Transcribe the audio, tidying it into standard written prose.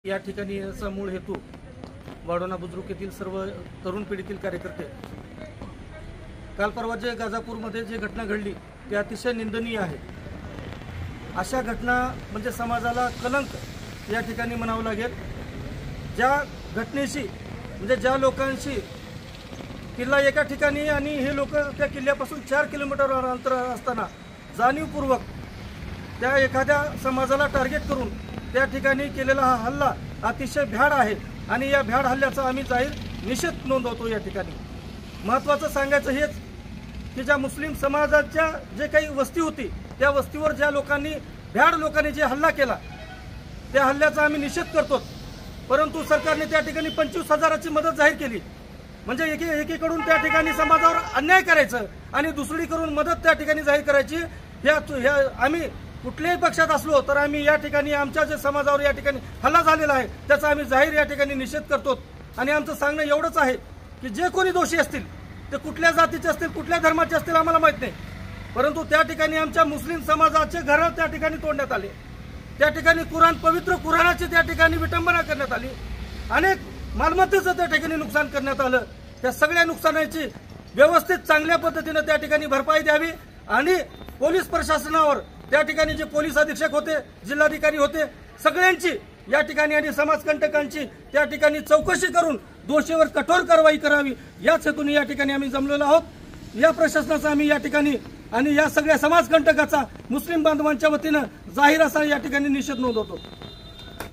या ठिकाणी याचा मूळ हेतू वाढोणा बुद्रुक येथील सर्व तरुण पिढीतील कार्यकर्ते काल परवा जे गाजापूरमध्ये जी घटना घडली ती अतिशय निंदनीय आहे। अशा घटना म्हणजे समाजाला कलंक या ठिकाणी म्हणावं लागेल। ज्या घटनेशी म्हणजे ज्या लोकांशी किल्ला एका ठिकाणी आणि हे लोक त्या किल्ल्यापासून 4 किलोमीटर अंतर असताना जाणीवपूर्वक त्या एखाद्या समाजाला टार्गेट करून त्या ठिकाणी केलेला हा हल्ला अतिशय भ्याड आहे आणि या भ्याड हल्ल्याचा आम्ही जाहीर निषेध नोंदवतो। या ठिकाणी महत्त्वाचं सांगायचं हेच की ज्या मुस्लिम समाजाच्या जे काही वस्ती होती त्या वस्तीवर ज्या लोकांनी भ्याड लोकांनी जे हल्ला केला त्या हल्ल्याचा आम्ही निषेध करतो। परंतु सरकारने त्या ठिकाणी 25,000ची मदत जाहीर केली म्हणजे एकीकडून त्या ठिकाणी समाजावर अन्याय करायचं आणि दुसरीकडून मदत त्या ठिकाणी जाहीर करायची। ह्या आम्ही कुठल्याही पक्षात असलो तर आम्ही या ठिकाणी आमच्या जे समाजावर या ठिकाणी हल्ला झालेला आहे त्याचा आम्ही जाहीर या ठिकाणी निषेध करतो। आणि आमचं सांगणं एवढंच आहे की जे कोणी दोषी असतील ते कुठल्या जातीचे असतील कुठल्या धर्माचे असतील आम्हाला माहित नाही, परंतु त्या ठिकाणी आमच्या मुस्लिम समाजाचे घर त्या ठिकाणी तोडण्यात आले, त्या ठिकाणी पवित्र कुराणाची त्या ठिकाणी विटंबना करण्यात आली, अनेक मालमत्तेचं त्या ठिकाणी नुकसान करण्यात आलं। त्या सगळ्या नुकसानाची व्यवस्थित चांगल्या पद्धतीने त्या ठिकाणी भरपाई द्यावी आणि पोलीस प्रशासनावर त्या ठिकाणी जे पोलीस अधीक्षक होते जिल्हाधिकारी होते सगळ्यांची या ठिकाणी आणि समाजकंटकांची त्या ठिकाणी चौकशी करून दोषीवर कठोर कारवाई करावी याच हेतून या ठिकाणी आम्ही जमलेलो आहोत। या प्रशासनाचा आम्ही या ठिकाणी आणि या सगळ्या समाजकंटकाचा मुस्लिम बांधवांच्या वतीनं जाहीर असा या ठिकाणी निषेध नोंदवतो।